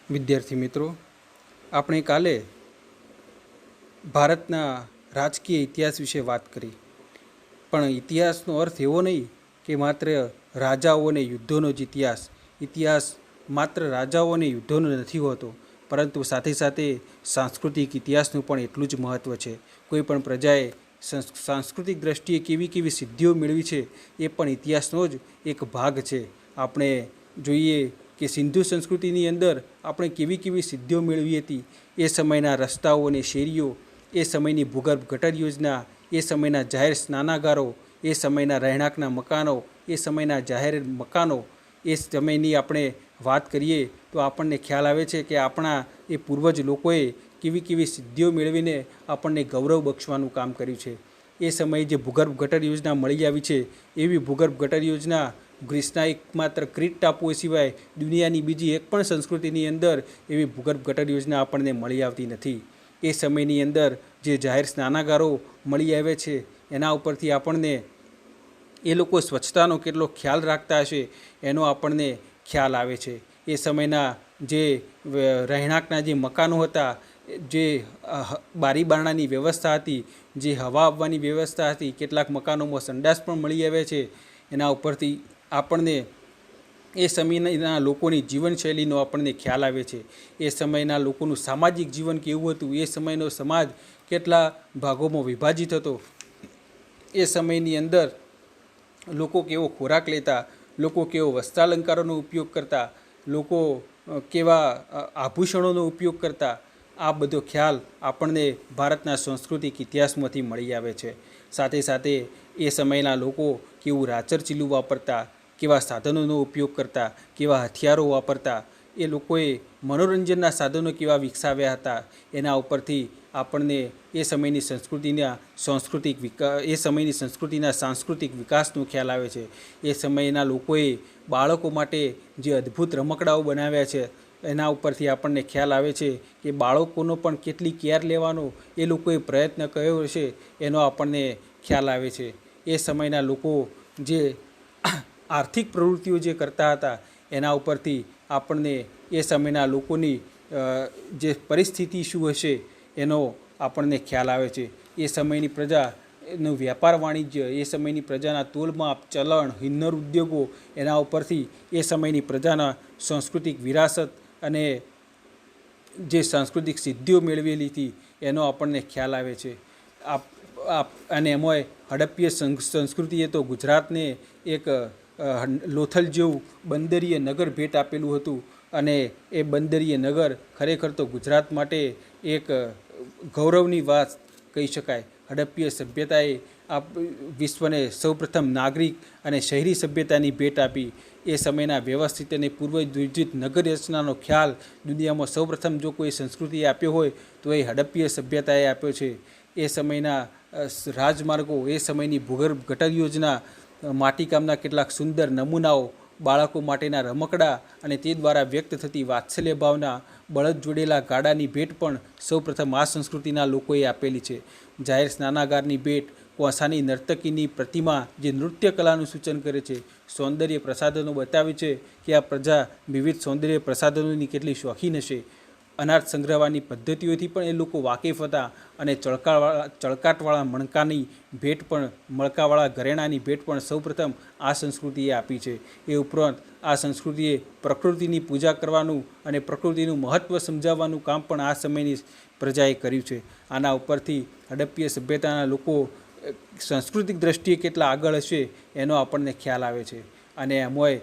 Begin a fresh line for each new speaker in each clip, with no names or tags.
વિદ્યાર્થી મિત્રો, આપણે કાલે ભારતના રાજકીય ઇતિહાસ વિશે વાત કરી, પણ ઇતિહાસનો અર્થ એવો નહીં કે માત્ર રાજાઓ અને યુદ્ધોનો જ ઇતિહાસ માત્ર રાજાઓ અને યુદ્ધોનો નથી હોતો, પરંતુ સાથે સાથે સાંસ્કૃતિક ઇતિહાસનું પણ એટલું જ મહત્ત્વ છે. કોઈ પણ પ્રજાએ સાંસ્કૃતિક દ્રષ્ટિએ કેવી કેવી સિદ્ધિઓ મેળવી છે એ પણ ઇતિહાસનો જ એક ભાગ છે. આપણે જોઈએ કે સિંધુ સંસ્કૃતિની અંદર આપણે કેવી કેવી સિદ્ધિઓ મેળવી હતી. એ સમયના રસ્તાઓ અને શેરીઓ, એ સમયની ભૂગર્ભ ગટર યોજના, એ સમયના જાહેર સ્નાનાગારો, એ સમયના રહેણાંકના મકાનો, એ સમયના જાહેર મકાનો, એ સમયની આપણે વાત કરીએ તો આપણને ખ્યાલ આવે છે કે આપણા એ પૂર્વજ લોકોએ કેવી કેવી સિદ્ધિઓ મેળવીને આપણને ગૌરવ બક્ષવાનું કામ કર્યું છે. એ સમયે જે ભૂગર્ભ ગટર યોજના મળી આવી છે, એવી ભૂગર્ભ ગટર યોજના ગ્રીસના એકમાત્ર ક્રીટ ટાપુઓ સિવાય દુનિયાની બીજી એક પણ સંસ્કૃતિની અંદર એવી ભૂગર્ભ ગટર યોજના આપણને મળી આવતી નથી. એ સમયની અંદર જે જાહેર સ્નાનાગારો મળી આવે છે, એના ઉપરથી આપણને એ લોકો સ્વચ્છતાનો કેટલો ખ્યાલ રાખતા હશે એનો આપણને ખ્યાલ આવે છે. એ સમયના જે રહેણાંકના જે મકાનો હતા, જે બારી બારણાની વ્યવસ્થા હતી, જે હવા આવવાની વ્યવસ્થા હતી, કેટલાક મકાનોમાં સંડાસ પણ મળી આવે છે. એના ઉપરથી આપણને એ સમયના લોકોની જીવનશૈલીનો આપણને ખ્યાલ આવે છે. એ સમયના લોકોનું સામાજિક જીવન કેવું હતું, એ સમયનો સમાજ કેટલા ભાગોમાં વિભાજિત હતો, એ સમયની અંદર લોકો કેવો ખોરાક લેતા, લોકો કેવો વસ્ત્રાલંકારોનો ઉપયોગ કરતા, લોકો કેવા આભૂષણોનો ઉપયોગ કરતા, આ બધો ખ્યાલ આપણને ભારતના સાંસ્કૃતિક ઇતિહાસમાંથી મળી આવે છે. સાથે સાથે એ સમયના લોકો કેવું રાચરચીલું વાપરતા, કેવા સાધનોનો ઉપયોગ કરતા, કેવા હથિયારો વાપરતા, એ લોકોએ મનોરંજનના સાધનો કેવા વિકસાવ્યા હતા, એના ઉપરથી આપણને એ સમયની સંસ્કૃતિના સાંસ્કૃતિક વિકાસનો ખ્યાલ આવે છે. એ સમયના લોકોએ બાળકો માટે જે અદ્ભુત રમકડાઓ બનાવ્યા છે, એના ઉપરથી આપણને ખ્યાલ આવે છે કે બાળકોનો પણ કેટલી કેર લેવાનો એ લોકોએ પ્રયત્ન કર્યો હશે એનો આપણને ખ્યાલ આવે છે. એ સમયના લોકો જે આર્થિક પ્રવૃત્તિઓ જે કરતા હતા, એના ઉપરથી આપણને એ સમયના લોકોની જે પરિસ્થિતિ શું હશે એનો આપણને ખ્યાલ આવે છે. એ સમયની પ્રજાનું વ્યાપાર વાણિજ્ય, એ સમયની પ્રજાના તોલમાપ, ચલણ, હિન્નર ઉદ્યોગો, એના ઉપરથી એ સમયની પ્રજાના સાંસ્કૃતિક વિરાસત અને જે સાંસ્કૃતિક સિદ્ધિઓ મેળવેલી હતી એનો આપણને ખ્યાલ આવે છે. અને એમાંય હડપ્પીય સંસ્કૃતિએ તો ગુજરાતને એક લોથલ જેવું બંદરીય નગર ભેટ આપેલું હતું, અને એ બંદરીય નગર ખરેખર તો ગુજરાત માટે એક ગૌરવની વાત કહી શકાય. હડપ્પીય સભ્યતાએ વિશ્વને સૌપ્રથમ નાગરિક અને શહેરી સભ્યતાની ભેટ આપી. એ સમયના વ્યવસ્થિત અને પૂર્વયોજિત નગર રચનાનો ખ્યાલ દુનિયામાં સૌપ્રથમ જો કોઈ સંસ્કૃતિએ આપ્યો હોય તો એ હડપ્પીય સભ્યતાએ આપ્યો છે. એ સમયના રાજમાર્ગો, એ સમયની ભૂગર્ભ ગટર યોજના, માટીકામના કેટલાક સુંદર નમૂનાઓ, બાળકો માટેના રમકડા અને તે દ્વારા વ્યક્ત થતી વાત્સલ્ય ભાવના, બળદ જોડેલા ગાડાની ભેટ પણ સૌપ્રથમ આ સંસ્કૃતિના લોકોએ આપેલી છે. જાહેર સ્નાનાગારની ભેટ, કોસાની નર્તકીની પ્રતિમા જે નૃત્ય કલાનું સૂચન કરે છે, સૌંદર્ય પ્રસાધનો બતાવે છે કે આ પ્રજા વિવિધ સૌંદર્ય પ્રસાધનોની કેટલી શોખીન હશે. અનાજ સંગ્રહવાની પદ્ધતિઓથી પણ એ લોકો વાકેફ હતા, અને ચળકાટવાળા મણકાવાળા ઘરેણાની ભેટ પણ સૌપ્રથમ આ સંસ્કૃતિએ આપી છે. એ ઉપરાંત આ સંસ્કૃતિએ પ્રકૃતિની પૂજા કરવાનું અને પ્રકૃતિનું મહત્ત્વ સમજાવવાનું કામ પણ આ સમયની પ્રજાએ કર્યું છે. આના ઉપરથી હડપ્પીય સભ્યતાના લોકો સાંસ્કૃતિક દ્રષ્ટિએ કેટલા આગળ હશે એનો આપણને ખ્યાલ આવે છે. અને એમાંય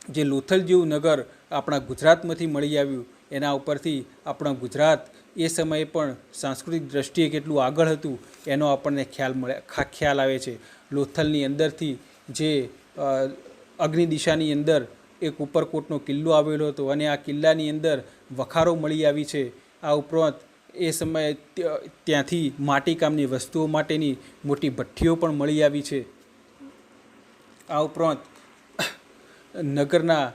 જે લોથલ જેવું નગર આપણા ગુજરાતમાંથી મળી આવ્યું, એના ઉપરથી આપણા ગુજરાત એ સમયે પણ સાંસ્કૃતિક દ્રષ્ટિએ કેટલું આગળ હતું એનો આપણને ખ્યાલ આવે છે. લોથલની અંદરથી જે અગ્નિ દિશાની અંદર એક ઉપરકોટનો કિલ્લો આવેલો હતો, અને આ કિલ્લાની અંદર વખારો મળી આવી છે. આ ઉપરાંત એ સમયે ત્યાંથી માટીકામની વસ્તુઓ માટેની મોટી ભઠ્ઠીઓ પણ મળી આવી છે. આ ઉપરાંત નગરના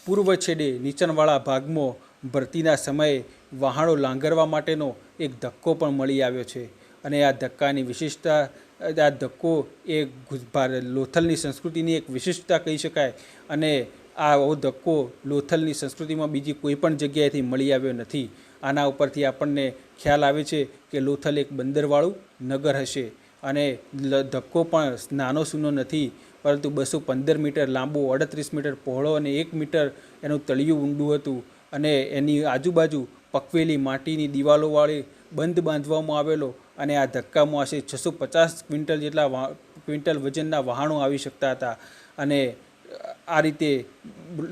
પૂર્વ છેડે નીચાણવાળા ભાગમાં ભરતીના સમયે વહાણો લાંગરવા માટેનો એક ધક્કો પણ મળી આવ્યો છે. અને આ ધક્કાની વિશેષતા, આ ધક્કો એ લોથલની સંસ્કૃતિની એક વિશિષ્ટતા કહી શકાય. અને આવો ધક્કો લોથલની સંસ્કૃતિમાં બીજી કોઈ પણ જગ્યાએથી મળી આવ્યો નથી. આના ઉપરથી આપણને ખ્યાલ આવે છે કે લોથલ એક બંદરવાળું નગર હશે અને ધક્કો પણ નાનો સૂનો નથી, પરંતુ 215 મીટર લાંબો, 38 મીટર પહોળો અને 1 મીટર એનું તળિયું ઊંડું હતું અને એની આજુબાજુ પકવેલી માટીની દિવાલોવાળી બંધ બાંધવામાં આવેલો અને આ ધક્કામાં આશરે 650 ક્વિન્ટલ વજનના વાહનો આવી શકતા હતા. અને આ રીતે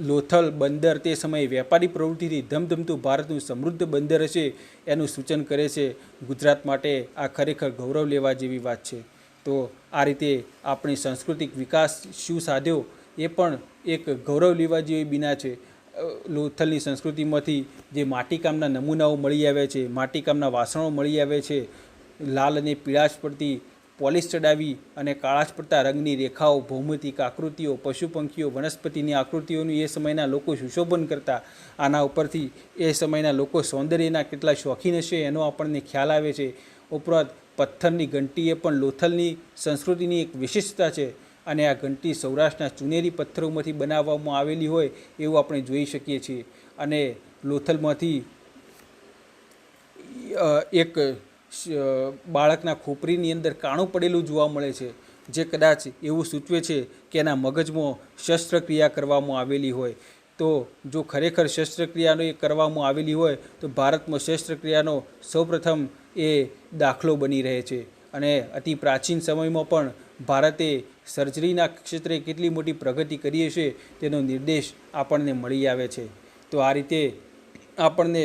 લોથલ બંદર તે સમયે વેપારી પ્રવૃત્તિથી ધમધમતું ભારતનું સમૃદ્ધ બંદર હશે એનું સૂચન કરે છે. ગુજરાત માટે આ ખરેખર ગૌરવ લેવા જેવી વાત છે. તો આ રીતે આપણી સાંસ્કૃતિક વિકાસ શું સાધ્યો એ પણ એક ગૌરવ લેવા જેવી બીના છે. લોથલની સંસ્કૃતિમાંથી જે માટીકામના નમૂનાઓ મળી આવ્યા છે, માટીકામના વાસણો મળી આવ્યા છે, લાલ અને પીળાશ પડતી પોલિશ ચડાવી અને કાળાશ પડતા રંગની રેખાઓ, ભૌમિતિક આકૃતિઓ, પશુ પંખીઓ, વનસ્પતિની આકૃતિઓનું એ સમયના લોકો સુશોભન કરતા. આના ઉપરથી એ સમયના લોકો સૌંદર્યના કેટલા શોખીન હશે એનો આપણને ખ્યાલ આવે છે. ઉપરાંત પથ્થરની ઘંટી એ પણ લોથલની સંસ્કૃતિની એક વિશિષ્ટતા છે અને આ ઘંટી સૌરાષ્ટ્રના ચુનેરી પથ્થરોમાંથી બનાવવામાં આવેલી હોય એવું આપણે જોઈ શકીએ છીએ. અને લોથલમાંથી એક બાળકના ખોપરીની અંદર કાણું પડેલું જોવા મળે છે, જે કદાચ એવું સૂચવે છે કે એના મગજમાં શસ્ત્રક્રિયા કરવામાં આવેલી હોય. તો જો ખરેખર શસ્ત્રક્રિયાનો એ કરવામાં આવેલી હોય તો ભારતમાં શસ્ત્રક્રિયાનો સૌપ્રથમ એ દાખલો બની રહે છે. અને અતિ પ્રાચીન સમયમાં પણ ભારતે સર્જરીના ક્ષેત્રે કેટલી મોટી પ્રગતિ કરી હશે તેનો નિર્દેશ આપણને મળી આવે છે. તો આ રીતે આપણને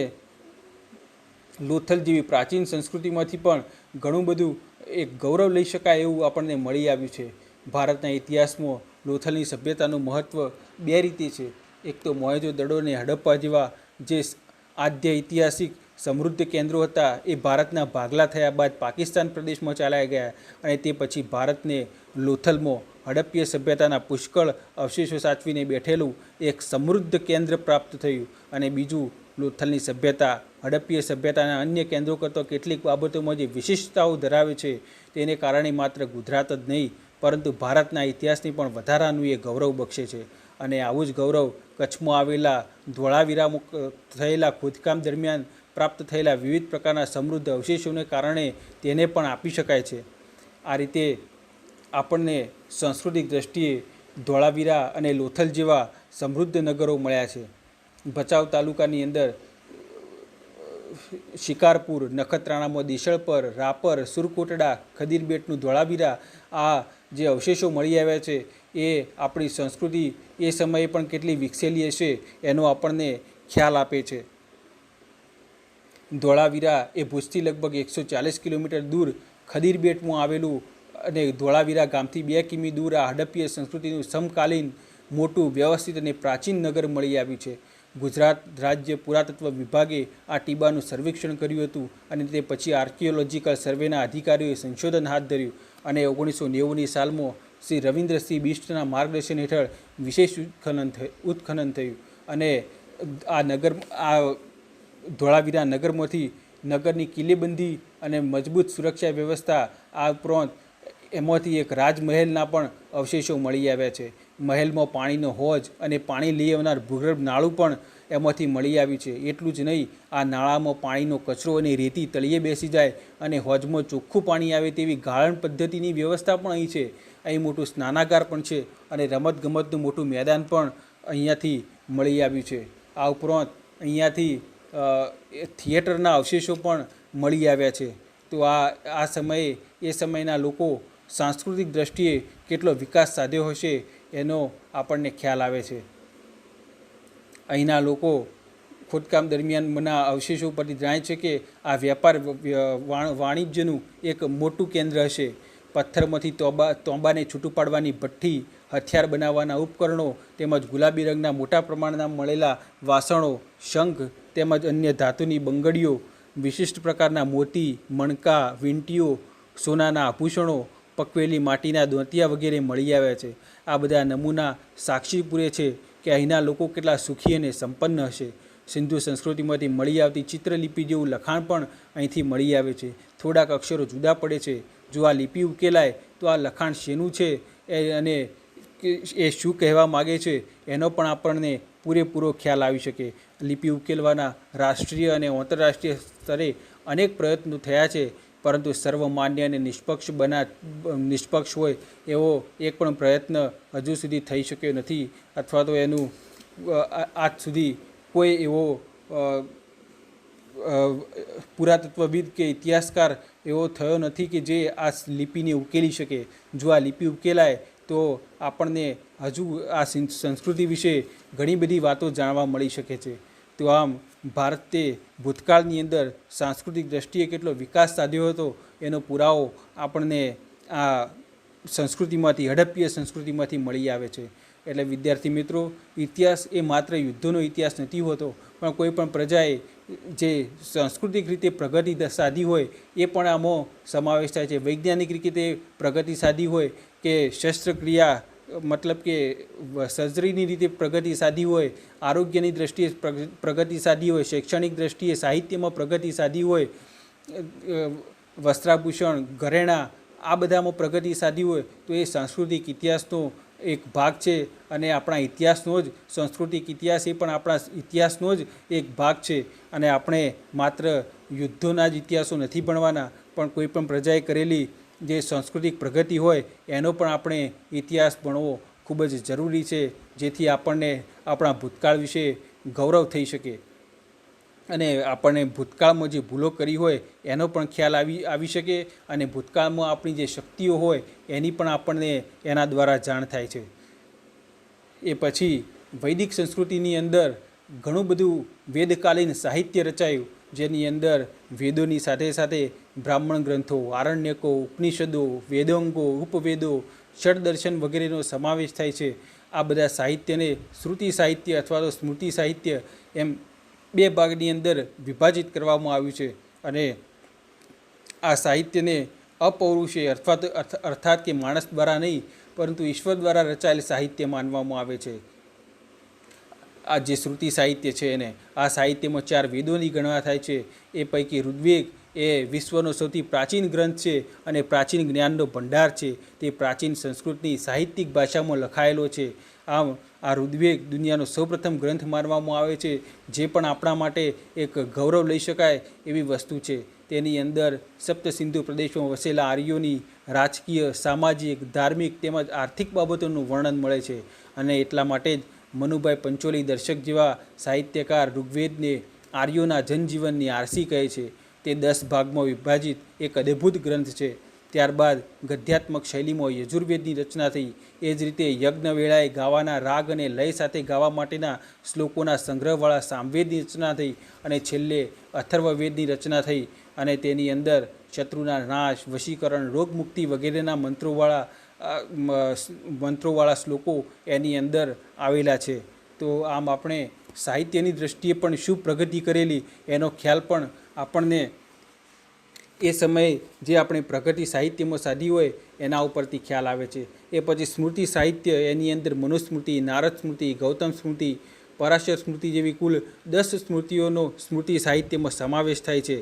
લોથલ જેવી પ્રાચીન સંસ્કૃતિમાંથી પણ ઘણું બધું એક ગૌરવ લઈ શકાય એવું આપણને મળી આવ્યું છે. ભારતના ઇતિહાસમાં લોથલની સભ્યતાનું મહત્ત્વ બે રીતે છે. એક તો મોહેંજો-દડો અને હડપ્પા જેવા જે આદ્ય ઐતિહાસિક સમૃદ્ધ કેન્દ્રો હતા એ ભારતના ભાગલા થયા બાદ પાકિસ્તાન પ્રદેશમાં ચાલ્યા ગયા અને તે પછી ભારતને લોથલમાં હડપ્પીય સભ્યતાના પુષ્કળ અવશેષો સાચવીને બેઠેલું એક સમૃદ્ધ કેન્દ્ર પ્રાપ્ત થયું. અને બીજું, લોથલની સભ્યતા હડપ્પીય સભ્યતાના અન્ય કેન્દ્રો કરતાં કેટલીક બાબતોમાં જે વિશિષ્ટતાઓ ધરાવે છે તેને કારણે માત્ર ગુજરાત જ નહીં પરંતુ ભારતના ઇતિહાસની પણ વધારાનું એ ગૌરવ બક્ષે છે. અને આવું જ ગૌરવ કચ્છમાં આવેલા ધોળાવીરામાં થયેલા ખોદકામ દરમિયાન પ્રાપ્ત થયેલા વિવિધ પ્રકારના સમૃદ્ધ અવશેષોને કારણે તેને પણ આપી શકાય છે. આ રીતે આપણને સાંસ્કૃતિક દ્રષ્ટિએ ધોળાવીરા અને લોથલ જેવા સમૃદ્ધ નગરો મળ્યા છે. ભચાઉ તાલુકાની અંદર શિકારપુર, નખત્રાણામાં દેશળપર, રાપર, સુરકોટડા, ખદીરબેટનું ધોળાવીરા, આ જે અવશેષો મળી આવ્યા છે એ આપણી સંસ્કૃતિ એ સમયે પણ કેટલી વિકસેલી હશે એનો આપણને ખ્યાલ આપે છે. ધોળાવીરા એ ભુજથી લગભગ 140 કિલોમીટર દૂર ખદીરબેટમાં આવેલું અને ધોળાવીરા ગામથી 2 કિમી દૂર આ હડપ્પીય સંસ્કૃતિનું સમકાલીન મોટું, વ્યવસ્થિત અને પ્રાચીન નગર મળી આવ્યું છે. ગુજરાત રાજ્ય પુરાતત્વ વિભાગે આ ટીબાનું સર્વેક્ષણ કર્યું હતું અને તે પછી આર્કિયોલોજીકલ સર્વેના અધિકારીઓએ સંશોધન હાથ ધર્યું અને 1990ની સાલમાં શ્રી રવિન્દ્રસિંહ બિષ્ટના માર્ગદર્શન હેઠળ વિશેષ ઉત્ખનન થયું અને આ ધોળાવીરા નગરમાંથી નગરની કિલ્લેબંધી અને મજબૂત સુરક્ષા વ્યવસ્થા, આ ઉપરાંત એમાંથી એક રાજમહેલના પણ અવશેષો મળી આવ્યા છે. મહેલમાં પાણીનો હોજ અને પાણી લઈ આવનાર ભૂગર્ભ નાળું પણ એમાંથી મળી આવ્યું છે. એટલું જ નહીં, આ નાળામાં પાણીનો કચરો અને રેતી તળિયે બેસી જાય અને હોજમાં ચોખ્ખું પાણી આવે તેવી ગાળણ પદ્ધતિની વ્યવસ્થા પણ અહીં છે. અહીં મોટું સ્નાનાગાર પણ છે અને રમતગમતનું મોટું મેદાન પણ અહીંયાથી મળી આવ્યું છે. આ ઉપરાંત અહીંયાથી થિયેટરના અવશેષો પણ મળી આવ્યા છે. તો આ સમયે એ સમયના લોકો સાંસ્કૃતિક દ્રષ્ટિએ કેટલો વિકાસ સાધ્યો હશે એનો આપણને ખ્યાલ આવે છે. અહીંના લોકો ખોદકામ દરમિયાનના અવશેષો પરથી જણાય છે કે આ વેપાર વાણિજ્યનું એક મોટું કેન્દ્ર હશે. પથ્થરમાંથી તોંબાને છૂટું પાડવાની ભઠ્ઠી, હથિયાર બનાવવાના ઉપકરણો તેમજ ગુલાબી રંગના મોટા પ્રમાણના મળેલા વાસણો, શંખ તેમજ અન્ય ધાતુની બંગડીઓ, વિશિષ્ટ પ્રકારના મોતી, મણકા, વીંટીઓ, સોનાના આભૂષણો, પકવેલી માટીના દોંતિયા વગેરે મળી આવ્યા છે. આ બધા નમૂના સાક્ષી પૂરે છે કે અહીંના લોકો કેટલા સુખી અને સંપન્ન હશે. સિંધુ સંસ્કૃતિમાંથી મળી આવતી ચિત્રલિપિ જેવું લખાણ પણ અહીંથી મળી આવે છે. થોડાક અક્ષરો જુદા પડે છે. જો આ લિપિ ઉકેલાય તો આ લખાણ શેનું છે અને કે એ શું કહેવા માગે છે એનો પણ આપણને પૂરેપૂરો ખ્યાલ આવી શકે. લિપિ ઉકેલવાના રાષ્ટ્રીય અને આંતરરાષ્ટ્રીય સ્તરે અનેક પ્રયત્નો થયા છે, પરંતુ સર્વમાન્ય અને નિષ્પક્ષ હોય એવો એક પણ પ્રયત્ન હજુ સુધી થઈ શક્યો નથી, અથવા તો એનું આજ સુધી કોઈ એવો પુરાતત્વવિદ કે ઇતિહાસકાર એવો થયો નથી કે જે આ લિપિને ઉકેલી શકે. જો આ લિપિ ઉકેલાય તો આપણને હજુ આ સંસ્કૃતિ વિશે ઘણી બધી વાતો જાણવા મળી શકે છે. તો આમ ભારતે ભૂતકાળની અંદર સાંસ્કૃતિક દ્રષ્ટિએ કેટલો વિકાસ સાધ્યો હતો એનો પુરાવો આપણને આ સંસ્કૃતિમાંથી, હડપ્પીય સંસ્કૃતિમાંથી મળી આવે છે. એટલે વિદ્યાર્થી મિત્રો, ઇતિહાસ એ માત્ર યુદ્ધોનો ઇતિહાસ નથી હોતો, પણ કોઈ પણ પ્રજાએ જે સાંસ્કૃતિક રીતે પ્રગતિ સાધી હોય એ પણ આમાં સમાવેશ થાય છે. વૈજ્ઞાનિક રીતે પ્રગતિ સાધી હોય કે શસ્ત્રક્રિયા મતલબ કે સર્જરીની રીતે પ્રગતિ સાધી હોય, આરોગ્યની દ્રષ્ટિએ પ્રગતિ સાધી હોય, શૈક્ષણિક દ્રષ્ટિએ સાહિત્યમાં પ્રગતિ સાધી હોય, વસ્ત્રાભૂષણ, ઘરેણાં આ બધામાં પ્રગતિ સાધી હોય, તો એ સાંસ્કૃતિક ઇતિહાસનો એક ભાગ છે. અને આપણા ઇતિહાસનો જ સાંસ્કૃતિક ઇતિહાસ એ પણ આપણા ઇતિહાસનો જ એક ભાગ છે. અને આપણે માત્ર યુદ્ધોના જ ઇતિહાસો નથી ભણવાના, પણ કોઈ પણ પ્રજાએ કરેલી જે સાંસ્કૃતિક પ્રગતિ હોય એનો પણ આપણે ઇતિહાસ ભણવો ખૂબ જ જરૂરી છે, જેથી આપણને આપણા ભૂતકાળ વિશે ગૌરવ થઈ શકે અને આપણને ભૂતકાળમાં જે ભૂલો કરી હોય એનો પણ ખ્યાલ આવી શકે, અને ભૂતકાળમાં આપણી જે શક્તિઓ હોય એની પણ આપણને એના દ્વારા જાણ થાય છે. એ પછી વૈદિક સંસ્કૃતિની અંદર ઘણું બધું વેદકાલીન સાહિત્ય રચાયું, જેની અંદર વેદોની સાથે સાથે બ્રાહ્મણ ગ્રંથો, આરણ્યકો, ઉપનિષદો, વેદાંગો, ઉપવેદો, ષડદર્શન વગેરેનો સમાવેશ થાય છે. આ બધા સાહિત્યને શ્રુતિ સાહિત્ય અથવા તો સ્મૃતિ સાહિત્ય એમ બે ભાગની અંદર વિભાજિત કરવામાં આવ્યું છે. અને આ સાહિત્યને અપૌરુષે અર્થાત કે માણસ દ્વારા નહીં, પરંતુ ઈશ્વર દ્વારા રચાયેલ સાહિત્ય માનવામાં આવે છે. આ જે શ્રુતિ સાહિત્ય છે એને આ સાહિત્યમાં 4 વેદોની ગણના થાય છે. એ પૈકી ઋગ્વેદ એ વિશ્વનો સૌથી પ્રાચીન ગ્રંથ છે અને પ્રાચીન જ્ઞાનનો ભંડાર છે. તે પ્રાચીન સંસ્કૃતની સાહિત્યિક ભાષામાં લખાયેલો છે. આમ આ ઋગ્વેદ દુનિયાનો સૌપ્રથમ ગ્રંથ માનવામાં આવે છે, જે પણ આપણા માટે એક ગૌરવ લઈ શકાય એવી વસ્તુ છે. તેની અંદર સપ્તસિંધુ પ્રદેશમાં વસેલા આર્યોની રાજકીય, સામાજિક, ધાર્મિક તેમજ આર્થિક બાબતોનું વર્ણન મળે છે. અને એટલા માટે જ મનુભાઈ પંચોલી દર્શક જેવા સાહિત્યકાર ઋગ્વેદને આર્યોના જનજીવનની આરસી કહે છે. તે 10 ભાગમાં વિભાજિત એક અદ્ભુત ગ્રંથ છે. ત્યારબાદ ગદ્યાત્મક શૈલીમાં યજુર્વેદની રચના થઈ. એ જ રીતે યજ્ઞ વેળાએ ગાવાના રાગ અને લય સાથે ગાવા માટેના શ્લોકોના સંગ્રહવાળા સામવેદની રચના થઈ. અને છેલ્લે અથર્વવેદની રચના થઈ, અને તેની અંદર શત્રુના નાશ, વશીકરણ, રોગમુક્તિ વગેરેના મંત્રોવાળા શ્લોકો એની અંદર આવેલા છે. તો આમ આપણે સાહિત્યની દૃષ્ટિએ પણ શું પ્રગતિ કરેલી એનો ખ્યાલ પણ આપણને એ સમયે જે આપણે પ્રગતિ સાહિત્યમાં સાધી હોય એના ઉપરથી ખ્યાલ આવે છે. એ પછી સ્મૃતિ સાહિત્ય, એની અંદર મનુસ્મૃતિ, નારદ સ્મૃતિ, ગૌતમ સ્મૃતિ, પરાશર સ્મૃતિ જેવી કુલ 10 સ્મૃતિઓનો સ્મૃતિ સાહિત્યમાં સમાવેશ થાય છે.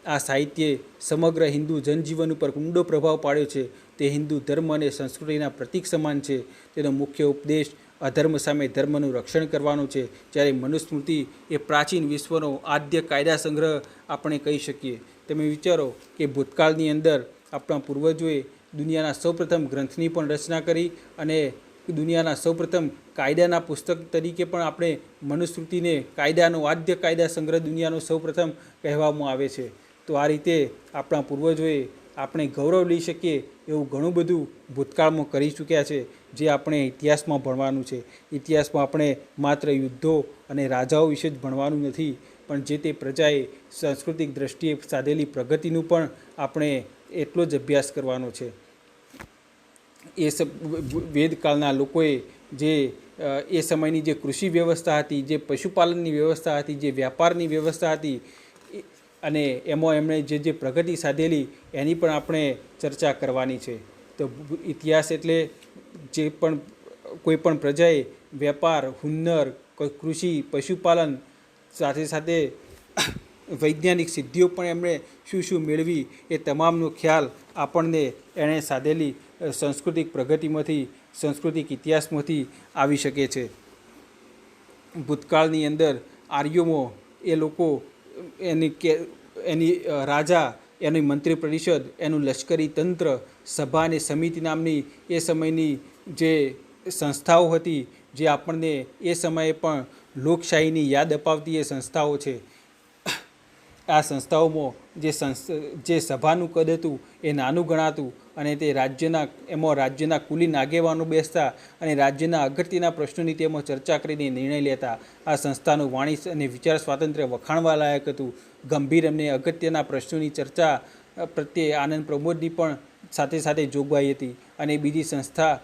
આ સાહિત્યે સમગ્ર હિન્દુ જનજીવન ઉપર ઊંડો પ્રભાવ પાડ્યો છે. તે હિન્દુ ધર્મ અને સંસ્કૃતિના પ્રતીક સમાન છે. તેનો મુખ્ય ઉપદેશ અધર્મ સામે ધર્મનું રક્ષણ કરવાનું છે, જ્યારે મનુસ્મૃતિ એ પ્રાચીન વિશ્વનો આદ્ય કાયદા સંગ્રહ આપણે કહી શકીએ. તમે વિચારો કે ભૂતકાળની અંદર આપણા પૂર્વજોએ દુનિયાના સૌપ્રથમ ગ્રંથની પણ રચના કરી, અને દુનિયાના સૌપ્રથમ કાયદાના પુસ્તક તરીકે પણ આપણે મનુસ્મૃતિને કાયદાનો આદ્ય કાયદા સંગ્રહ દુનિયાનો સૌપ્રથમ કહેવામાં આવે છે. તો આ રીતે આપણા પૂર્વજોએ આપણે ગૌરવ લઈ શકીએ એવું ઘણું બધું ભૂતકાળમાં કરી ચૂક્યા છે, જે આપણે ઇતિહાસમાં ભણવાનું છે. ઇતિહાસમાં આપણે માત્ર યુદ્ધો અને રાજાઓ વિશે જ ભણવાનું નથી, પણ જે તે પ્રજાએ સાંસ્કૃતિક દ્રષ્ટિએ સાધેલી પ્રગતિનું પણ આપણે એટલો જ અભ્યાસ કરવાનો છે. એ વેદકાળના લોકોએ જે એ સમયની જે કૃષિ વ્યવસ્થા હતી, જે પશુપાલનની વ્યવસ્થા હતી, જે વ્યાપારની વ્યવસ્થા હતી, અને એમાં એમણે જે પ્રગતિ સાધેલી એની પણ આપણે ચર્ચા કરવાની છે. તો ઇતિહાસ એટલે જે પણ કોઈ પણ પ્રજાએ વેપાર, હુન્નર, કૃષિ, પશુપાલન સાથે સાથે વૈજ્ઞાનિક સિદ્ધિઓ પણ એમણે શું શું મેળવી એ તમામનો ખ્યાલ આપણને એણે સાધેલી સાંસ્કૃતિક પ્રગતિમાંથી, સાંસ્કૃતિક ઇતિહાસમાંથી આવી શકે છે. ભૂતકાળની અંદર આર્યોમાં એ લોકો એની રાજા, એની મંત્રી પરિષદ, એનું લશ્કરી તંત્ર, સભા અને સમિતિ નામની એ સમયની જે સંસ્થાઓ હતી, જે આપણને એ સમયે પણ લોકશાહીની યાદ અપાવતી એ સંસ્થાઓ છે. આ સંસ્થાઓમાં જે સભાનું કદ હતું એ નાનું ગણાતું અને તે રાજ્યના કુલીન આગેવાનો બેસતા અને રાજ્યના અગત્યના પ્રશ્નોની તેમાં ચર્ચા કરીને નિર્ણય લેતા. આ સંસ્થાનું વાણી અને વિચાર સ્વાતંત્ર્ય વખાણવા લાયક હતું. ગંભીર અને અગત્યના પ્રશ્નોની ચર્ચા પ્રત્યે આનંદ પ્રમોદની પણ સાથે સાથે જોગવાઈ હતી. અને બીજી સંસ્થા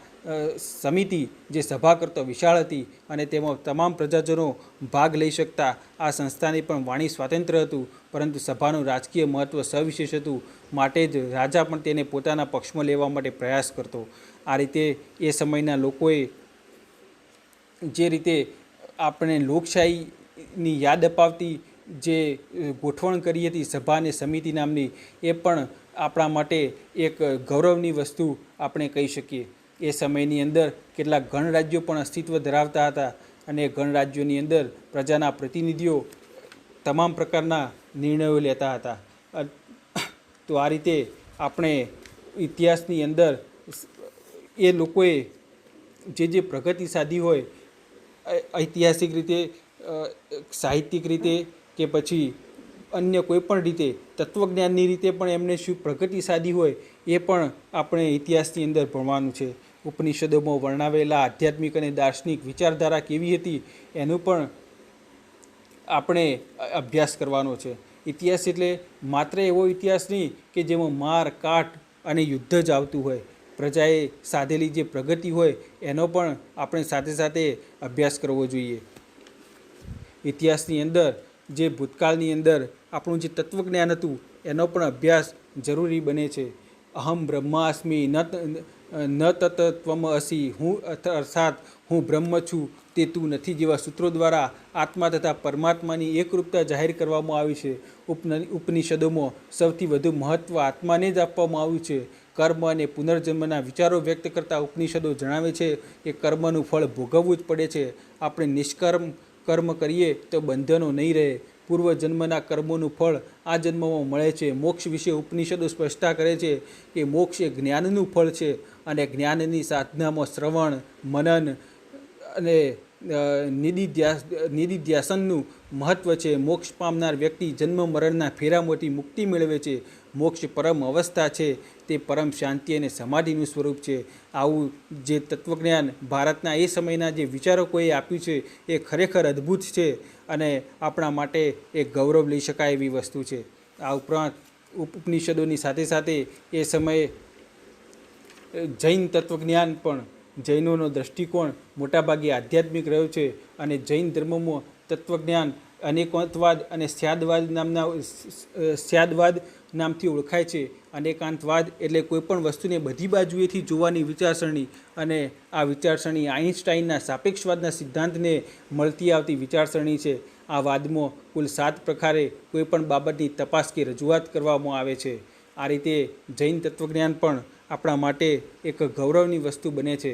સમિતિ જે સભા કરતો વિશાળ હતી અને તેમાં તમામ પ્રજાજનો ભાગ લઈ શકતા. આ સંસ્થાની પણ વાણી સ્વાતંત્ર્ય હતું, પરંતુ સભાનું રાજકીય મહત્ત્વ સવિશેષ હતું, માટે જ રાજા પણ તેને પોતાના પક્ષમાં લેવા માટે પ્રયાસ કરતો. આ રીતે એ સમયના લોકોએ જે રીતે આપણે લોકશાહીની યાદ અપાવતી જે ગોઠવણ કરી હતી સભા અને સમિતિ નામની, એ પણ આપણા માટે એક ગૌરવની વસ્તુ આપણે કહી શકીએ. એ સમયની અંદર કેટલાક ગણરાજ્યો પણ અસ્તિત્વ ધરાવતા હતા અને ગણરાજ્યોની અંદર પ્રજાના પ્રતિનિધિઓ તમામ પ્રકારના નિર્ણયો લેતા હતા. તો આ રીતે આપણે ઇતિહાસની અંદર એ લોકોએ જે પ્રગતિ સાધી હોય, ઐતિહાસિક રીતે, સાહિત્યિક રીતે કે પછી અન્ય કોઈ પણ રીતે, તત્વજ્ઞાનની રીતે પણ એમને શું પ્રગતિ સાધી હોય એ પણ આપણે ઇતિહાસની અંદર ભણવાનું છે. ઉપનિષદોમાં વર્ણવેલા આધ્યાત્મિક અને દાર્શનિક વિચારધારા કેવી હતી એનું પણ આપણે અભ્યાસ કરવાનો છે. ઇતિહાસ એટલે માત્ર એવો ઇતિહાસ નહીં કે જેમાં માર કાટ અને યુદ્ધ જ આવતું હોય. પ્રજાએ સાધેલી જે પ્રગતિ હોય એનો પણ આપણે સાથે સાથે અભ્યાસ કરવો જોઈએ. ઇતિહાસની અંદર જે ભૂતકાળની અંદર આપણું જે તત્વજ્ઞાન હતું એનો પણ અભ્યાસ જરૂરી બને છે. અહમ બ્રહ્માસ્મિ ન તત્ત્વમ અસી, અર્થાત હું બ્રહ્મ છું તે તું નથી જેવા સૂત્રો દ્વારા આત્મા તથા પરમાત્માની એકરૂપતા જાહેર કરવામાં આવી છે. ઉપનિષદોમાં સૌથી વધુ મહત્ત્વ આત્માને જ આપવામાં આવ્યું છે. કર્મ અને પુનર્જન્મના વિચારો વ્યક્ત કરતા ઉપનિષદો જણાવે છે કે કર્મનું ફળ ભોગવવું જ પડે છે. આપણે નિષ્કર્મ કર્મ કરીએ તો બંધનો નહીં રહે. પૂર્વજન્મના કર્મોનું ફળ આ જન્મમાં મળે છે. મોક્ષ વિશે ઉપનિષદો સ્પષ્ટતા કરે છે કે મોક્ષ એ જ્ઞાનનું ફળ છે અને જ્ઞાનની સાધનામાં શ્રવણ, મનન અને નિધિધ્યાસનનું મહત્ત્વ છે. મોક્ષ પામનાર વ્યક્તિ જન્મ મરણના ફેરામાંથી મુક્તિ મેળવે છે. મોક્ષ પરમ અવસ્થા છે, તે પરમ શાંતિ અને સમાધિનું સ્વરૂપ છે. આવું જે તત્વજ્ઞાન ભારતના એ સમયના જે વિચારકોએ આપ્યું છે એ ખરેખર અદ્ભુત છે અને આપણા માટે એક ગૌરવ લઈ શકાય એવી વસ્તુ છે. આ ઉપરાંત ઉપનિષદોની સાથે સાથે એ સમયે જૈન તત્વજ્ઞાન પણ, જૈનોનો દૃષ્ટિકોણ મોટાભાગે આધ્યાત્મિક રહ્યો છે અને જૈન ધર્મમાં તત્વજ્ઞાન અનેકાંતવાદ અને સ્યાદવાદ નામથી ઓળખાય છે. અનેકાંતવાદ એટલે કોઈપણ વસ્તુને બધી બાજુએથી જોવાની વિચારસરણી, અને આ વિચારસરણી આઇન્સ્ટાઈનના સાપેક્ષવાદના સિદ્ધાંતને મળતી આવતી વિચારસરણી છે. આ વાદમાં કુલ 7 પ્રકારે કોઈપણ બાબતની તપાસ કે રજૂઆત કરવામાં આવે છે. આ રીતે જૈન તત્વજ્ઞાન પણ આપણા માટે એક ગૌરવની વસ્તુ બને છે.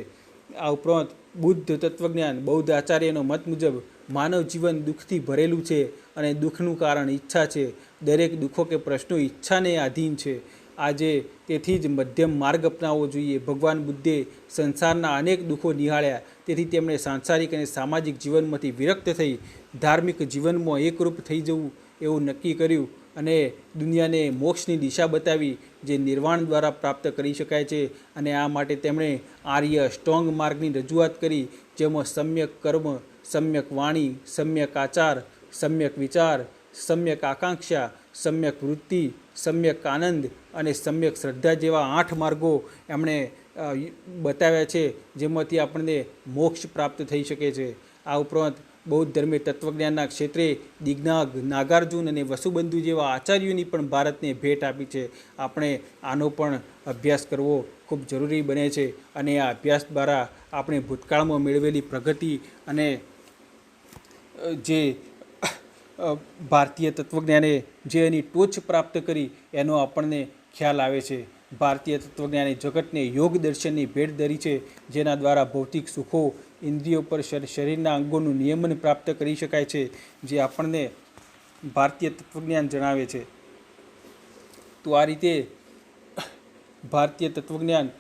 આ ઉપરાંત બુદ્ધ તત્વજ્ઞાન, બૌદ્ધ આચાર્યનો મત મુજબ માનવ જીવન દુઃખથી ભરેલું છે અને દુઃખનું કારણ ઈચ્છા છે. દરેક દુઃખો કે પ્રશ્નો ઈચ્છાને આધીન છે. આજે તેથી જ મધ્યમ માર્ગ અપનાવવો જોઈએ. ભગવાન બુદ્ધે સંસારના અનેક દુઃખો નિહાળ્યા, તેથી તેમણે સાંસારિક અને સામાજિક જીવનમાંથી વિરક્ત થઈ ધાર્મિક જીવનમાં એકરૂપ થઈ જવું એવું નક્કી કર્યું અને દુનિયાને મોક્ષની દિશા બતાવી જે નિર્વાણ દ્વારા પ્રાપ્ત કરી શકાય છે. અને આ માટે તેમણે આર્ય અષ્ટાંગ માર્ગની રજૂઆત કરી, જેમાં સમ્યક કર્મ, સમ્યક વાણી, સમ્યક આચાર, સમ્યક વિચાર, સમ્યક આકાંક્ષા, સમ્યક વૃત્તિ, સમ્યક આનંદ અને સમ્યક શ્રદ્ધા જેવા 8 માર્ગો એમણે બતાવ્યા છે, જેમાંથી આપણને મોક્ષ પ્રાપ્ત થઈ શકે છે. આ ઉપરાંત બૌદ્ધ ધર્મે તત્વજ્ઞાનના ક્ષેત્રે દિગ્નાગ, નાગાર્જુન અને વસુબંધુ જેવા આચાર્યોની પણ ભારતને ભેટ આપી છે. આપણે આનો પણ અભ્યાસ કરવો ખૂબ જરૂરી બને છે અને આ અભ્યાસ દ્વારા આપણે ભૂતકાળમાં મેળવેલી પ્રગતિ અને જે ભારતીય તત્વજ્ઞાને જે એની ટોચ પ્રાપ્ત કરી એનો આપણને ખ્યાલ આવે છે. ભારતીય તત્વજ્ઞાને જગતને યોગ દર્શનની ભેટ ધરી છે, જેના દ્વારા ભૌતિક સુખો, ઇન્દ્રિયો પર શરીરના અંગોનું નિયમન પ્રાપ્ત કરી શકાય છે, જે આપણને ભારતીય તત્વજ્ઞાન જણાવે છે. તો આ રીતે ભારતીય તત્વજ્ઞાન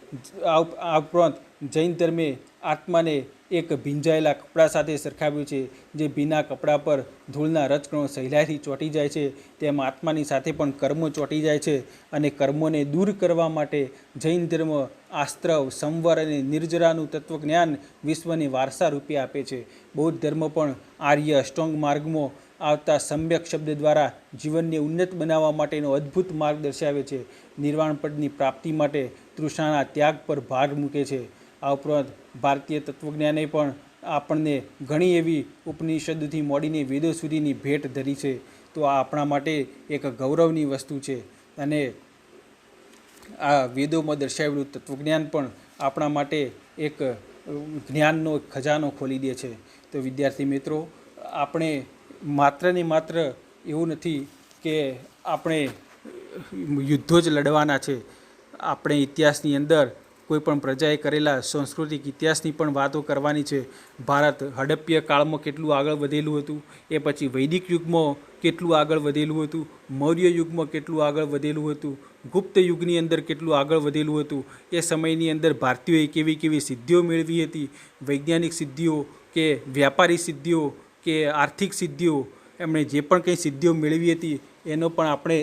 આ ઉપરાંત જૈન ધર્મે આત્માને એક ભીંજાયેલા કપડાં સાથે સરખાવ્યું છે. જે ભીના કપડા પર ધૂળના રજકણો સહેલાઈથી ચોંટી જાય છે, તેમ આત્માની સાથે પણ કર્મો ચોંટી જાય છે. અને કર્મોને દૂર કરવા માટે જૈન ધર્મ આસ્ત્રવ, સંવર અને નિર્જરાનું તત્વજ્ઞાન વિશ્વને વારસા રૂપે આપે છે. બૌદ્ધ ધર્મ પણ આર્ય અષ્ટાંગ માર્ગમાં આવતા સમ્યક શબ્દ દ્વારા જીવનને ઉન્નત બનાવવા માટેનો અદ્ભુત માર્ગ દર્શાવે છે. નિર્વાણ પદની પ્રાપ્તિ માટે તૃષ્ણાના ત્યાગ પર ભાર મૂકે છે. આ ઉપરાંત ભારતીય તત્વજ્ઞાને પણ આપણને ઘણી એવી ઉપનિષદથી મોડીને વેદો સુધીની ભેટ ધરી છે. તો આ આપણા માટે એક ગૌરવની વસ્તુ છે. અને આ વેદોમાં દર્શાવેલું તત્વજ્ઞાન પણ આપણા માટે એક જ્ઞાનનો ખજાનો ખોલી દે છે. તો વિદ્યાર્થી મિત્રો, આપણે માત્ર ને માત્ર એવું નથી કે આપણે યુદ્ધો જ લડવાના છે. આપણે ઇતિહાસની અંદર કોઈપણ પ્રજાએ કરેલા સાંસ્કૃતિક ઇતિહાસની પણ વાતો કરવાની છે. ભારત હડપ્ય કાળમાં કેટલું આગળ વધેલું હતું, એ પછી વૈદિક યુગમાં કેટલું આગળ વધેલું હતું, મૌર્ય યુગમાં કેટલું આગળ વધેલું હતું, ગુપ્ત યુગની અંદર કેટલું આગળ વધેલું હતું, એ સમયની અંદર ભારતીયોએ કેવી કેવી સિદ્ધિઓ મેળવી હતી, વૈજ્ઞાનિક સિદ્ધિઓ કે વ્યાપારી સિદ્ધિઓ કે આર્થિક સિદ્ધિઓ, એમણે જે પણ કંઈ સિદ્ધિઓ મેળવી હતી એનો પણ આપણે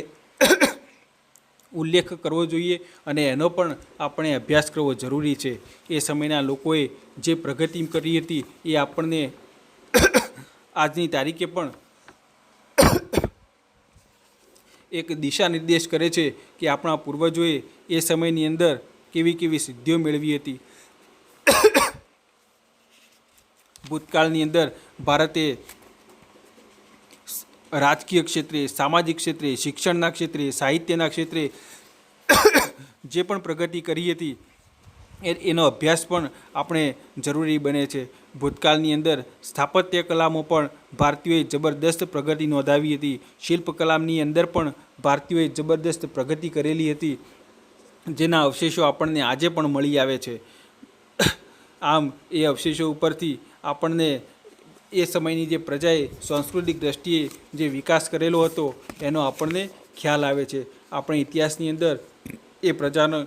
ઉલ્લેખ કરવો જોઈએ અને એનો પણ આપણે અભ્યાસ કરવો જરૂરી છે. એ સમયના લોકોએ જે પ્રગતિ કરી હતી એ આપણને આજની તારીખે પણ એક દિશા નિર્દેશ કરે છે કે આપણા પૂર્વજોએ એ સમયની અંદર કેવી કેવી સિદ્ધિઓ મેળવી હતી. ભૂતકાળની અંદર ભારતે રાજકીય ક્ષેત્રે, સામાજિક ક્ષેત્રે, શિક્ષણના ક્ષેત્રે, સાહિત્યના ક્ષેત્રે જે પણ પ્રગતિ કરી હતી એનો અભ્યાસ પણ આપણે જરૂરી બને છે. ભૂતકાળની અંદર સ્થાપત્ય કલામાં પણ ભારતીયોએ જબરદસ્ત પ્રગતિ નોંધાવી હતી. શિલ્પકલાની અંદર પણ ભારતીયોએ જબરદસ્ત પ્રગતિ કરેલી હતી, જેના અવશેષો આપણને આજે પણ મળી આવે છે. આમ એ અવશેષો ઉપરથી આપણને એ સમયની જે પ્રજાએ સાંસ્કૃતિક દ્રષ્ટિએ જે વિકાસ કરેલો હતો એનો આપણને ખ્યાલ આવે છે. આપણે ઇતિહાસની અંદર એ પ્રજાનો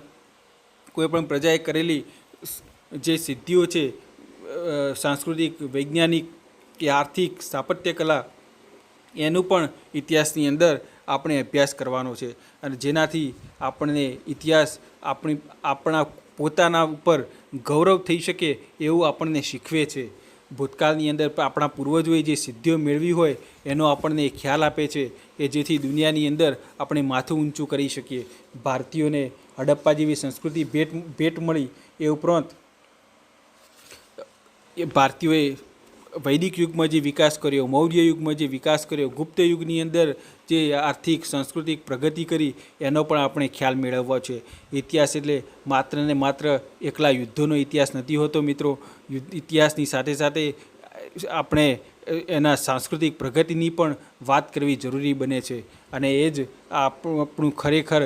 કોઈપણ પ્રજાએ કરેલી જે સિદ્ધિઓ છે, સાંસ્કૃતિક, વૈજ્ઞાનિક કે આર્થિક, સ્થાપત્ય કલા, એનું પણ ઇતિહાસની અંદર આપણે અભ્યાસ કરવાનો છે. અને જેનાથી આપણને ઇતિહાસ આપણા પોતાના ઉપર ગૌરવ થઈ શકે એવું આપણને શીખવે છે. ભૂતકાળની અંદર આપણા પૂર્વજોએ જે સિદ્ધિઓ મેળવી હોય એનો આપણને ખ્યાલ આપે છે કે જેથી દુનિયાની અંદર આપણે માથું ઊંચું કરી શકીએ. ભારતીયોને હડપ્પા જેવી સંસ્કૃતિ ભેટ મળી. એ ઉપરાંત એ ભારતીયોએ વૈદિક યુગમાં જે વિકાસ કર્યો, મૌર્ય યુગમાં જે વિકાસ કર્યો, ગુપ્ત યુગની અંદર જે આર્થિક સાંસ્કૃતિક પ્રગતિ કરી એનો પણ આપણે ખ્યાલ મેળવવો છે. ઇતિહાસ એટલે માત્ર ને માત્ર એકલા યુદ્ધોનો ઇતિહાસ નથી હોતો મિત્રો. ઇતિહાસની સાથે સાથે આપણે એના સાંસ્કૃતિક પ્રગતિની પણ વાત કરવી જરૂરી બને છે. અને એ જ આપણું ખરેખર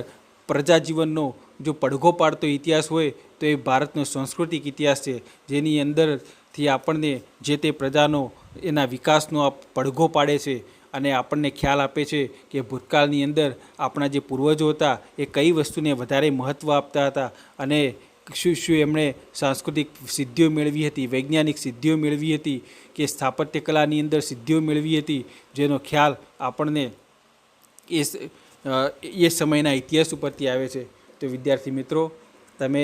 પ્રજા જીવનનો જો પડઘો પાડતો ઇતિહાસ હોય તો એ ભારતનો સાંસ્કૃતિક ઇતિહાસ છે, જેની અંદરથી આપણને જે તે પ્રજાનો એના વિકાસનો પડઘો પાડે છે અને આપણને ખ્યાલ આપે છે કે ભૂતકાળની અંદર આપણા જે પૂર્વજો હતા એ કઈ વસ્તુને વધારે મહત્ત્વ આપતા હતા અને શું એમણે સાંસ્કૃતિક સિદ્ધિઓ મેળવી હતી, વૈજ્ઞાનિક સિદ્ધિઓ મેળવી હતી કે સ્થાપત્ય કલાની અંદર સિદ્ધિઓ મેળવી હતી, જેનો ખ્યાલ આપણને એ સમયના ઇતિહાસ ઉપરથી આવે છે. તો વિદ્યાર્થી મિત્રો, તમે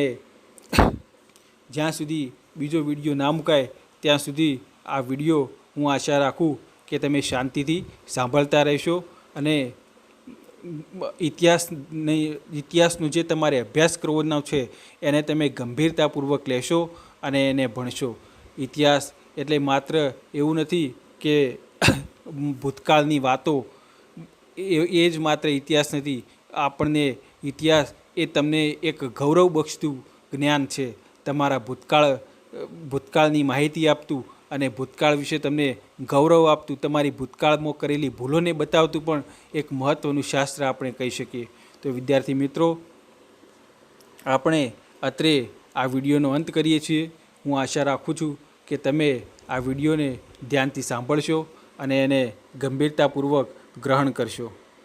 જ્યાં સુધી બીજો વિડીયો ના મુકાય ત્યાં સુધી આ વિડીયો હું આશા રાખું કે તમે શાંતિથી સાંભળતા રહેશો અને ઇતિહાસનો જે તમારે અભ્યાસ કરવાનો છે એને તમે ગંભીરતાપૂર્વક લેશો અને એને ભણશો. ઇતિહાસ એટલે માત્ર એવું નથી કે ભૂતકાળની વાતો, એ જ માત્ર ઇતિહાસ નથી. આપણને ઇતિહાસ એ તમને એક ગૌરવ બક્ષતું જ્ઞાન છે, તમારા ભૂતકાળની માહિતી આપતું અને ભૂતકાળ વિશે તમને ગૌરવ આપતું, તમારી ભૂતકાળમાં કરેલી ભૂલોને બતાવતું પણ એક મહત્ત્વનું શાસ્ત્ર આપણે કહી શકીએ. તો વિદ્યાર્થી મિત્રો, આપણે અત્રે આ વિડીયોનો અંત કરીએ છીએ. હું આશા રાખું છું કે તમે આ વિડીયોને ધ્યાનથી સાંભળશો અને એને ગંભીરતાપૂર્વક ગ્રહણ કરશો.